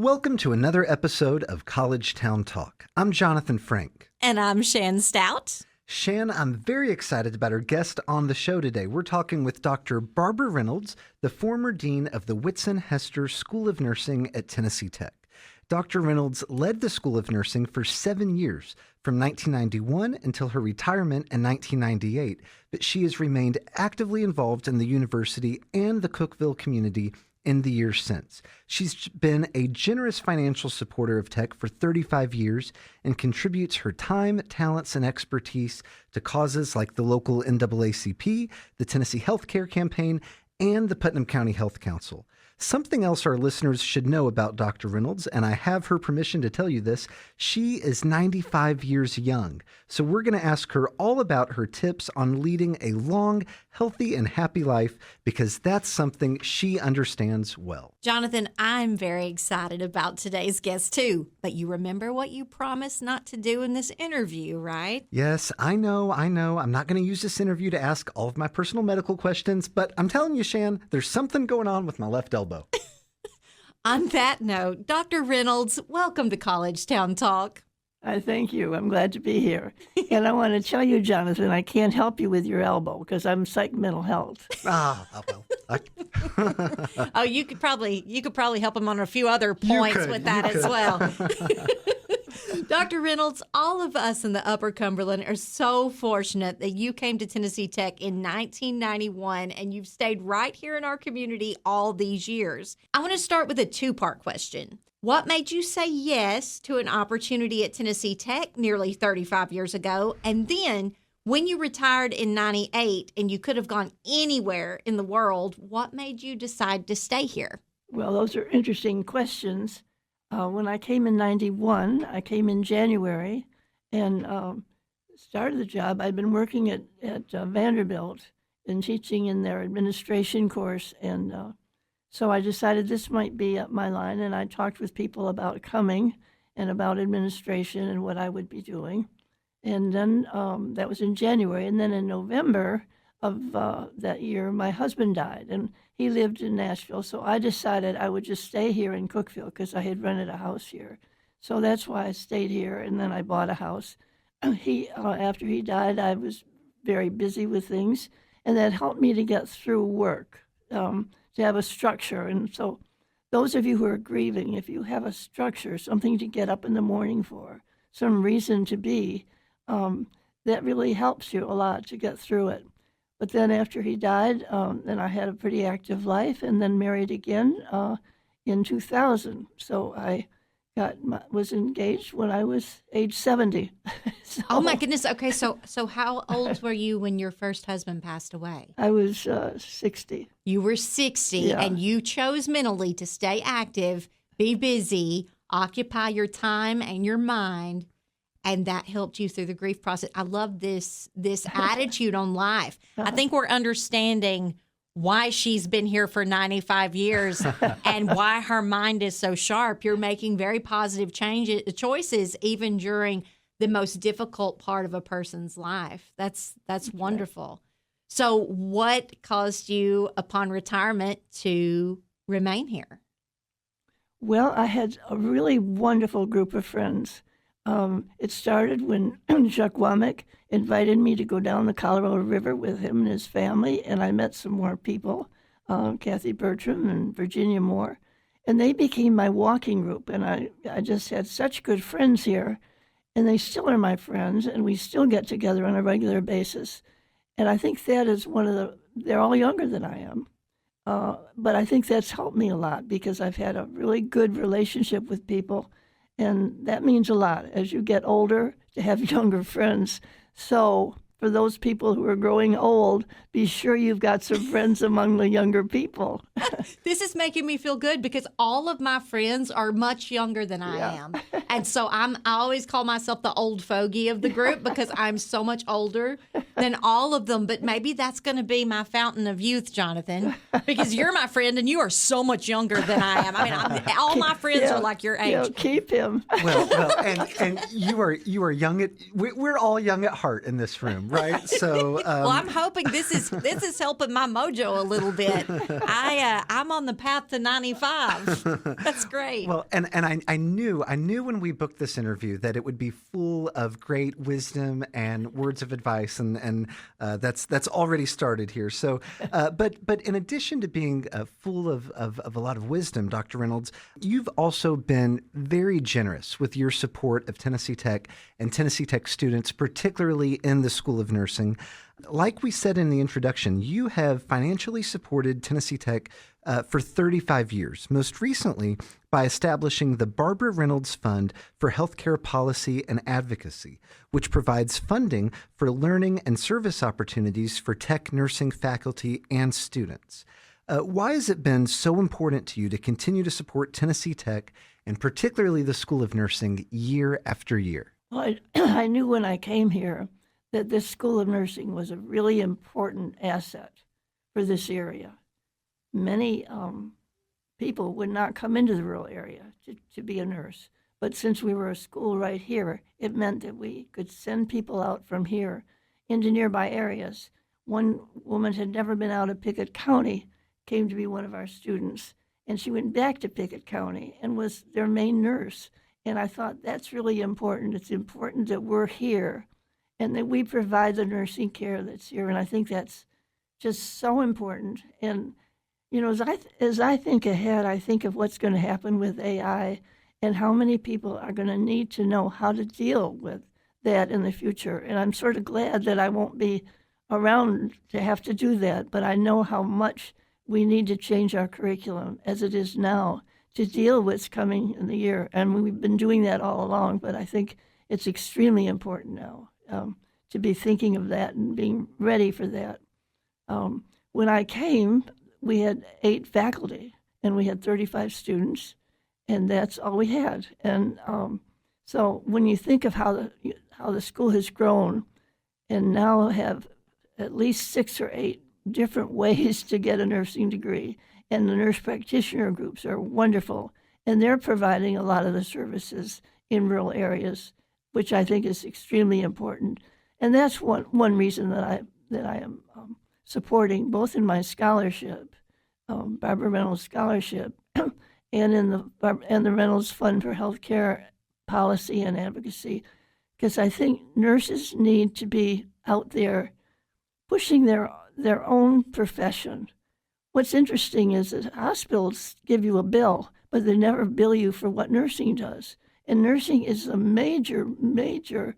Welcome to another episode of College Town Talk. I'm Jonathan Frank. And I'm Shan Stout. Shan, I'm very excited about our guest on the show today. We're talking with Dr. Barbara Reynolds, the former dean of the Whitson-Hester School of Nursing at Tennessee Tech. Dr. Reynolds led the School of Nursing for 7 years, from 1991 until her retirement in 1998, but she has remained actively involved in the university and the Cookeville community in the years since. She's been a generous financial supporter of Tech for 35 years and contributes her time, talents, and expertise to causes like the local NAACP, the Tennessee Healthcare Campaign, and the Putnam County Health Council. Something else our listeners should know about Dr. Reynolds, and I have her permission to tell you this, she is 95 years young. So we're going to ask her all about her tips on leading a long, healthy, and happy life, because that's something she understands well. Jonathan, I'm very excited about today's guest too, but you remember what you promised not to do in this interview, right? Yes, I know. I'm not going to use this interview to ask all of my personal medical questions, but I'm telling you, Shan, there's something going on with my left elbow. On that note, Dr. Reynolds, welcome to College Town Talk. I thank you. I'm glad to be here. And I want to tell you, Jonathan, I can't help you with your elbow because I'm psych mental health. Oh, you could probably help him on a few other points with that as well. Dr. Reynolds, all of us in the Upper Cumberland are so fortunate that you came to Tennessee Tech in 1991 and you've stayed right here in our community all these years. I want to start with a two-part question. What made you say yes to an opportunity at Tennessee Tech nearly 35 years ago? And then when you retired in 98 and you could have gone anywhere in the world, what made you decide to stay here? Well, those are interesting questions. When I came in 91, I came in January and started the job. I'd been working at Vanderbilt and teaching in their administration course. And so I decided this might be up my line. And I talked with people about coming and about administration and what I would be doing. And then that was in January. And then in November of that year, my husband died. And he lived in Nashville, so I decided I would just stay here in Cookeville because I had rented a house here. So that's why I stayed here, and then I bought a house. After he died, I was very busy with things, and that helped me to get through work, to have a structure. And so those of you who are grieving, if you have a structure, something to get up in the morning for, some reason to be, that really helps you a lot to get through it. But then after he died, then I had a pretty active life and then married again in 2000. So I was engaged when I was age 70. So, oh, my goodness. Okay, so how old were you when your first husband passed away? I was 60. You were 60, Yeah. And you chose mentally to stay active, be busy, occupy your time and your mind, and that helped you through the grief process. I love this attitude on life. I think we're understanding why she's been here for 95 years and why her mind is so sharp. You're making very positive choices even during the most difficult part of a person's life. That's wonderful. So what caused you upon retirement to remain here? Well, I had a really wonderful group of friends. It started when Chuck Womack invited me to go down the Colorado River with him and his family, and I met some more people, Kathy Bertram and Virginia Moore, and they became my walking group, and I just had such good friends here, and they still are my friends, and we still get together on a regular basis. And I think that is they're all younger than I am, but I think that's helped me a lot because I've had a really good relationship with people. And that means a lot as you get older to have younger friends. So for those people who are growing old, be sure you've got some friends among the younger people. This is making me feel good because all of my friends are much younger than I am. And so I always call myself the old fogey of the group because I'm so much older. than all of them, but maybe that's going to be my fountain of youth, Jonathan, because you're my friend and you are so much younger than I am. I mean, all my friends are like your age. Yeah, keep him. Well, and you are young at. We're all young at heart in this room, right? So, well, I'm hoping this is helping my mojo a little bit. I'm on the path to 95. That's great. Well, and I knew when we booked this interview that it would be full of great wisdom and words of advice, and that's already started here. So, but in addition to being full of a lot of wisdom, Dr. Reynolds, you've also been very generous with your support of Tennessee Tech and Tennessee Tech students, particularly in the School of Nursing. Like we said in the introduction, you have financially supported Tennessee Tech for 35 years, most recently by establishing the Barbara Reynolds Fund for Healthcare Policy and Advocacy, which provides funding for learning and service opportunities for tech nursing faculty and students. Why has it been so important to you to continue to support Tennessee Tech and particularly the School of Nursing year after year? Well, I knew when I came here that this School of Nursing was a really important asset for this area. Many people would not come into the rural area to be a nurse. But since we were a school right here, it meant that we could send people out from here into nearby areas. One woman had never been out of Pickett County, came to be one of our students, and she went back to Pickett County and was their main nurse. And I thought that's really important. It's important that we're here and that we provide the nursing care that's here. And I think that's just so important. And you know, as I think ahead, I think of what's going to happen with AI and how many people are going to need to know how to deal with that in the future. And I'm sort of glad that I won't be around to have to do that, but I know how much we need to change our curriculum as it is now to deal with what's coming in the year. And we've been doing that all along, but I think it's extremely important now to be thinking of that and being ready for that. When I came, we had 8 faculty, and we had 35 students, and that's all we had. And so when you think of how the school has grown, and now have at least 6 or 8 different ways to get a nursing degree, and the nurse practitioner groups are wonderful, and they're providing a lot of the services in rural areas, which I think is extremely important. And that's one reason that I am supporting, both in my scholarship, Barbara Reynolds Scholarship, and in the Reynolds Fund for Healthcare Policy and Advocacy, because I think nurses need to be out there pushing their own profession. What's interesting is that hospitals give you a bill, but they never bill you for what nursing does. And nursing is a major, major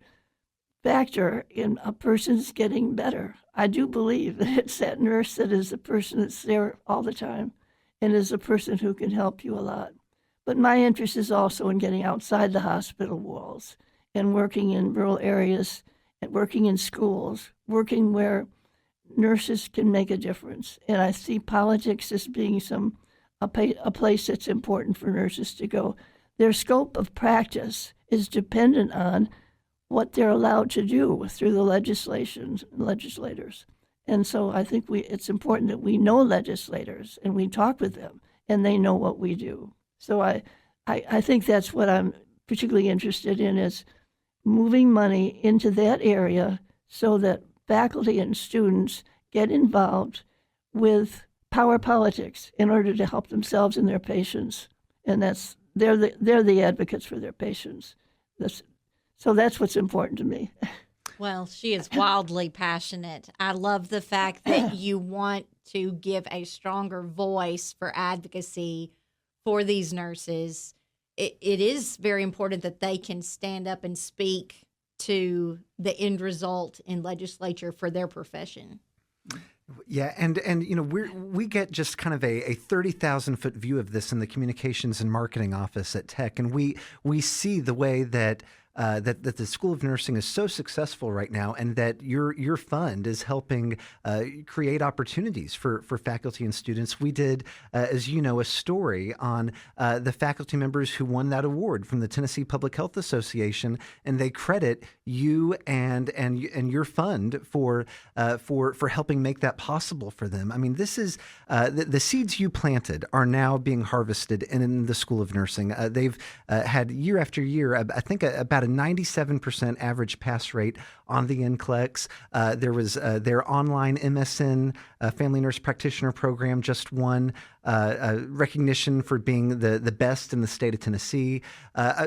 factor in a person's getting better. I do believe that it's that nurse that is the person that's there all the time and is the person who can help you a lot. But my interest is also in getting outside the hospital walls and working in rural areas, and working in schools, working where nurses can make a difference. And I see politics as being a place that's important for nurses to go. Their scope of practice is dependent on what they're allowed to do through the legislators. And so I think it's important that we know legislators and we talk with them and they know what we do. So I think that's what I'm particularly interested in, is moving money into that area so that faculty and students get involved with power politics in order to help themselves and their patients. And they're the advocates for their patients. So that's what's important to me. Well, she is wildly passionate. I love the fact that you want to give a stronger voice for advocacy for these nurses. It is very important that they can stand up and speak to the end result in legislature for their profession. Yeah, and you know, we get just kind of a 30,000-foot view of this in the communications and marketing office at Tech, and we see the way that that the School of Nursing is so successful right now, and that your fund is helping create opportunities for faculty and students. We did, as you know, a story on the faculty members who won that award from the Tennessee Public Health Association, and they credit you and your fund for helping make that possible for them. I mean, this is the seeds you planted are now being harvested in the School of Nursing. They've had year after year, I think about a 97% average pass rate on the NCLEX. There was their online MSN Family Nurse Practitioner program just won recognition for being the best in the state of Tennessee.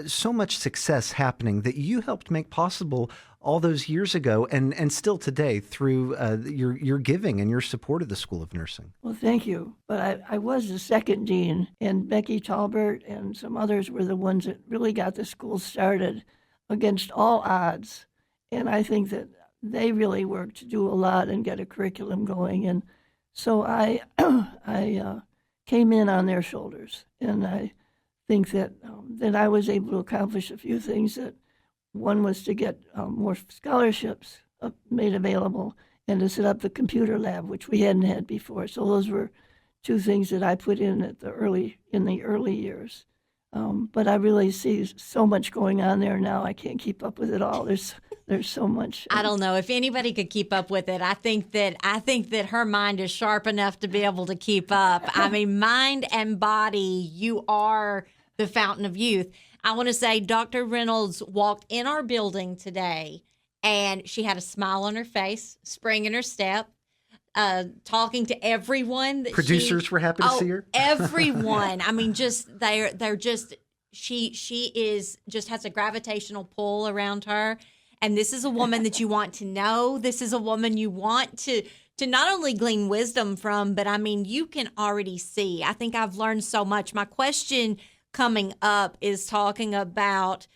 So much success happening that you helped make possible all those years ago, and still today through your giving and your support of the School of Nursing. Well, thank you. But I was the second dean, and Becky Talbert and some others were the ones that really got the school started against all odds. And I think that they really worked to do a lot and get a curriculum going. And so I came in on their shoulders, and I think that I was able to accomplish a few things. That one was to get more scholarships made available, and to set up the computer lab, which we hadn't had before. So those were two things that I put in the early years. But I really see so much going on there now. I can't keep up with it all. There's so much. I don't know if anybody could keep up with it. I think that her mind is sharp enough to be able to keep up. I mean, mind and body, you are the fountain of youth. I want to say Dr. Reynolds walked in our building today, and she had a smile on her face, spring in her step, talking to everyone. Producers were happy to see her. Everyone. I mean, they're just she is just has a gravitational pull around her. And this is a woman that you want to know. This is a woman you want to not only glean wisdom from, but I mean, you can already see. I think I've learned so much. My question coming up is talking about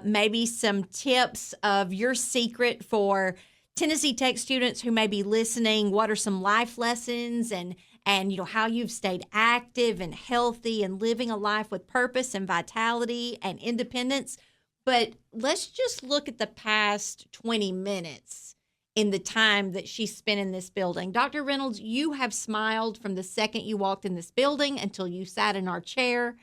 maybe some tips of your secret for Tennessee Tech students who may be listening. What are some life lessons and how you've stayed active and healthy and living a life with purpose and vitality and independence. But let's just look at the past 20 minutes in the time that she spent in this building. Dr. Reynolds, you have smiled from the second you walked in this building until you sat in our chair.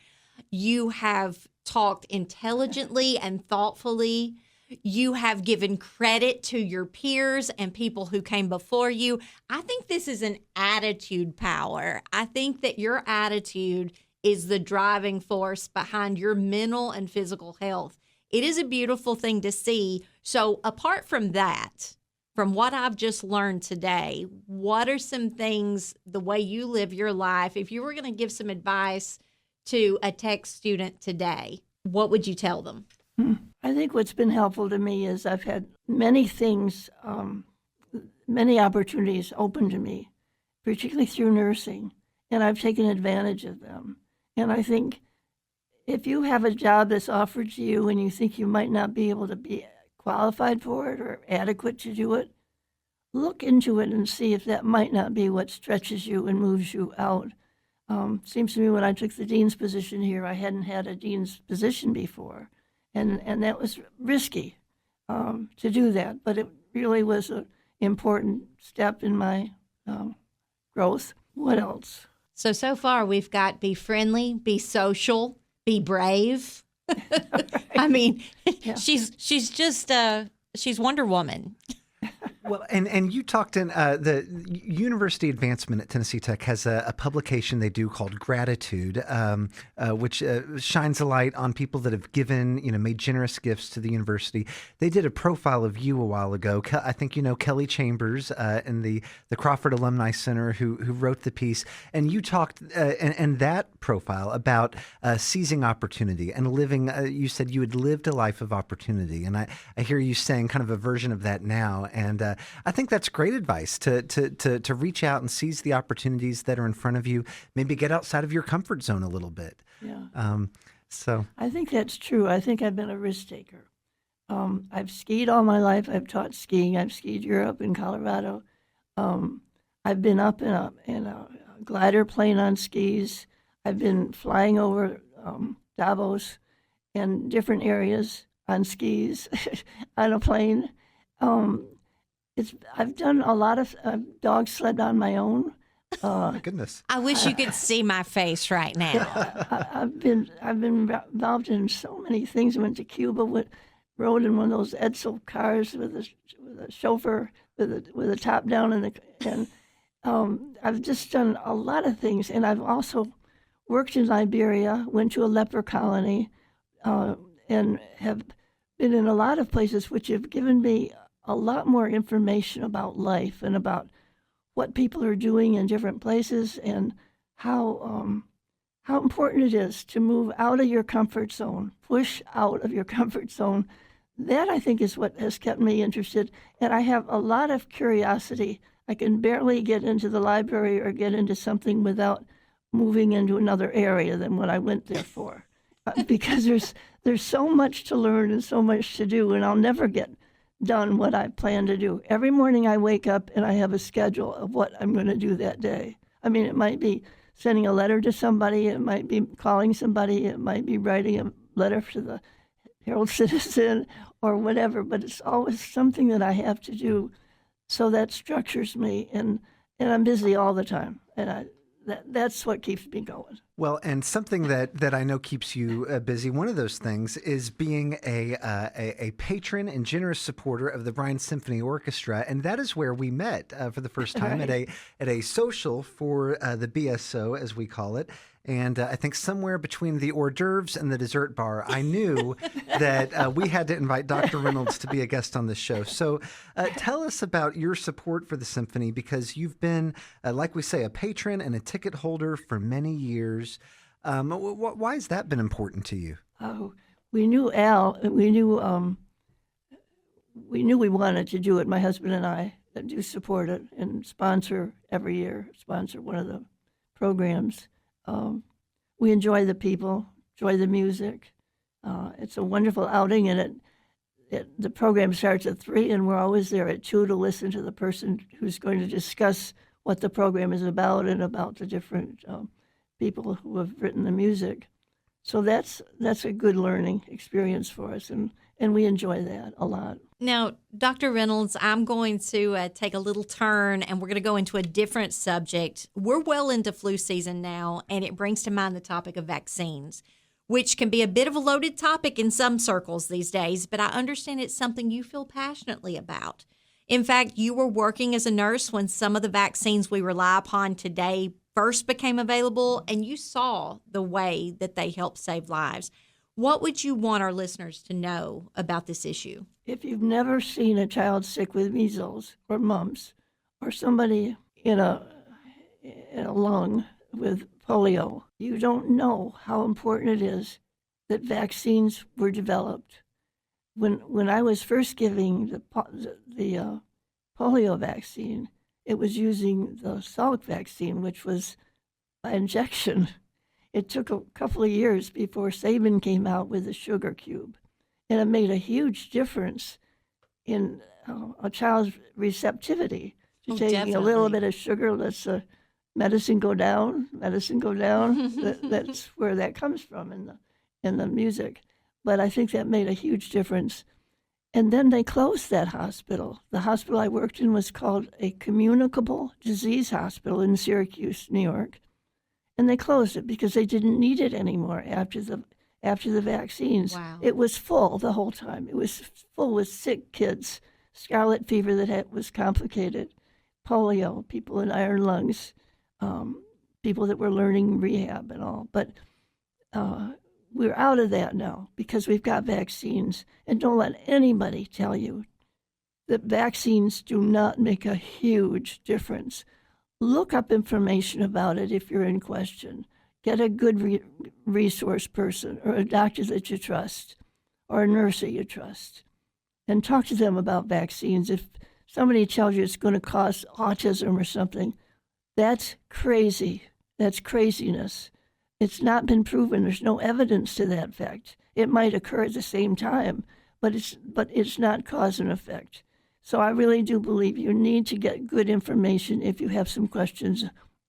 You have talked intelligently and thoughtfully. You have given credit to your peers and people who came before you. I think this is an attitude power. I think that your attitude is the driving force behind your mental and physical health. It is a beautiful thing to see. So apart from that, from what I've just learned today, what are some things, the way you live your life, if you were going to give some advice to a tech student today, what would you tell them? I think what's been helpful to me is I've had many things, many opportunities open to me, particularly through nursing, and I've taken advantage of them. And I think if you have a job that's offered to you and you think you might not be able to be qualified for it or adequate to do it, look into it and see if that might not be what stretches you and moves you out. Seems to me when I took the dean's position here, I hadn't had a dean's position before. And that was risky to do that, but it really was an important step in my growth. What else? So far we've got be friendly, be social, be brave. I mean, Yeah. she's just she's Wonder Woman. Well, and you talked in the University Advancement at Tennessee Tech has a publication they do called Gratitude, which shines a light on people that have given, made generous gifts to the university. They did a profile of you a while ago. I think you know Kelly Chambers in the Crawford Alumni Center who wrote the piece, and you talked and that profile about seizing opportunity and living. You said you had lived a life of opportunity, and I hear you saying kind of a version of that now, and I think that's great advice to reach out and seize the opportunities that are in front of you. Maybe get outside of your comfort zone a little bit. Yeah. So I think that's true. I think I've been a risk taker. I've skied all my life. I've taught skiing. I've skied Europe and Colorado. I've been up in a glider plane on skis. I've been flying over Davos and different areas. on skis, on a plane. I've done a lot of dog sled on my own. My goodness. I wish you could see my face right now. I've been involved in so many things. I went to Cuba, rode in one of those Edsel cars with a chauffeur with a top down, and I've just done a lot of things. And I've also worked in Liberia, went to a leper colony, and have been in a lot of places which have given me a lot more information about life and about what people are doing in different places, and how important it is to move out of your comfort zone, push out of your comfort zone. That, I think, is what has kept me interested. And I have a lot of curiosity. I can barely get into the library or get into something without moving into another area than what I went there for, because there's so much to learn and so much to do, and I'll never get done what I plan to do. Every morning I wake up and I have a schedule of what I'm going to do that day. I mean, it might be sending a letter to somebody, it might be calling somebody, it might be writing a letter to the Herald Citizen or whatever, but it's always something that I have to do. So that structures me, and I'm busy all the time, and that's what keeps me going. Well, and something that I know keeps you busy, one of those things is being a patron and generous supporter of the Bryan Symphony Orchestra, and that is where we met for the first time Right. at a social for the BSO, as we call it. And I think somewhere between the hors d'oeuvres and the dessert bar, I knew that we had to invite Dr. Reynolds to be a guest on the show. So tell us about your support for the symphony, because you've been, like we say, a patron and a ticket holder for many years. Why has that been important to you? Oh, we knew Al. We knew we wanted to do it. My husband and I do support it and sponsor every year. Sponsor one of the programs. We enjoy the people, enjoy the music. It's a wonderful outing, and the program starts at 3, and we're always there at 2 to listen to the person who's going to discuss what the program is about and about the different people who have written the music. So that's a good learning experience for us, and we enjoy that a lot. Now, Dr. Reynolds, I'm going to take a little turn, and we're going to go into a different subject. We're well into flu season now, and it brings to mind the topic of vaccines, which can be a bit of a loaded topic in some circles these days, but I understand it's something you feel passionately about. In fact, you were working as a nurse when some of the vaccines we rely upon today first became available, and you saw the way that they help save lives. What would you want our listeners to know about this issue? If you've never seen a child sick with measles or mumps, or somebody in a lung with polio, you don't know how important it is that vaccines were developed. When I was first giving the polio vaccine, it was using the Salk vaccine, which was by injection. It took a couple of years before Sabin came out with the sugar cube, and it made a huge difference in a child's receptivity to taking a little bit of sugar. Let's medicine go down. That's where that comes from in the music. But I think that made a huge difference. And then they closed that hospital. The hospital I worked in was called a communicable disease hospital in Syracuse, New York. And they closed it because they didn't need it anymore after the vaccines. Wow. It was full the whole time. It was full with sick kids, scarlet fever that was complicated, polio, people in iron lungs, people that were learning rehab and all. But we're out of that now because we've got vaccines. And don't let anybody tell you that vaccines do not make a huge difference. Look up information about it if you're in question. Get a good resource person or a doctor that you trust or a nurse that you trust, and talk to them about vaccines. If somebody tells you it's going to cause autism or something, that's crazy. That's craziness. It's not been proven. There's no evidence to that fact. It might occur at the same time, but it's not cause and effect. So I really do believe you need to get good information if you have some questions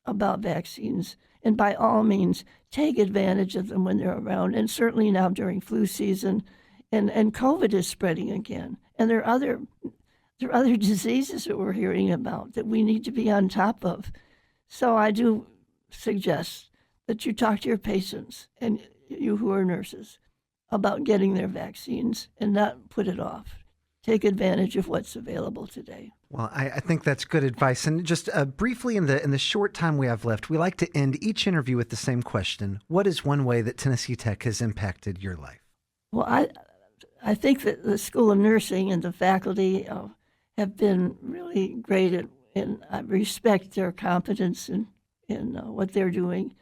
about vaccines. And by all means, take advantage of them when they're around. And certainly now during flu season, and COVID is spreading again. And there are other diseases that we're hearing about that we need to be on top of. So I do suggest that you talk to your patients and you who are nurses about getting their vaccines and not put it off. Take advantage of what's available today. Well, I think that's good advice. And just briefly, in the short time we have left, we like to end each interview with the same question. What is one way that Tennessee Tech has impacted your life? Well, I think that the School of Nursing and the faculty have been really great and I respect their competence in what they're doing.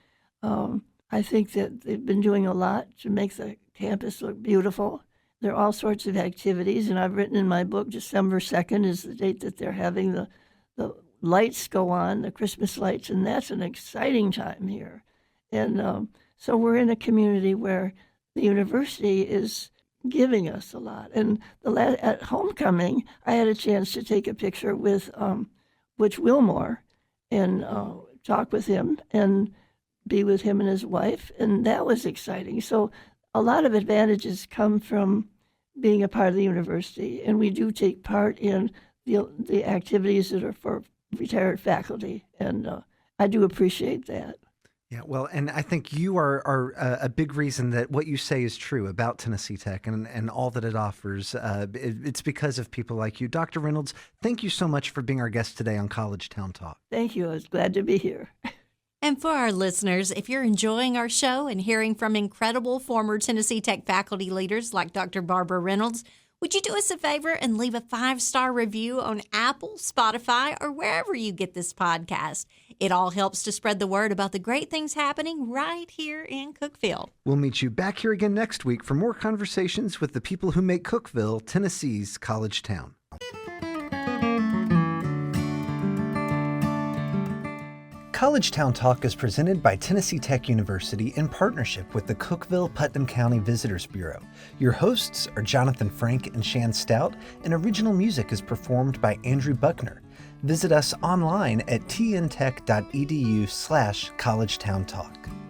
I think that they've been doing a lot to make the campus look beautiful. There are all sorts of activities, and I've written in my book, December 2nd is the date that they're having the lights go on, the Christmas lights, and that's an exciting time here. And so we're in a community where the university is giving us a lot. And at homecoming, I had a chance to take a picture with Butch Wilmore and talk with him and be with him and his wife, and that was exciting. So a lot of advantages come from being a part of the university, and we do take part in the activities that are for retired faculty, and I do appreciate that. Yeah, well, and I think you are a big reason that what you say is true about Tennessee Tech and all that it offers. It's because of people like you. Dr. Reynolds, thank you so much for being our guest today on College Town Talk. Thank you. I was glad to be here. And for our listeners, if you're enjoying our show and hearing from incredible former Tennessee Tech faculty leaders like Dr. Barbara Reynolds, would you do us a favor and leave a 5-star review on Apple, Spotify, or wherever you get this podcast? It all helps to spread the word about the great things happening right here in Cookeville. We'll meet you back here again next week for more conversations with the people who make Cookeville Tennessee's college town. College Town Talk is presented by Tennessee Tech University in partnership with the Cookeville-Putnam County Visitors Bureau. Your hosts are Jonathan Frank and Shan Stout, and original music is performed by Andrew Buckner. Visit us online at tntech.edu/collegetowntalk.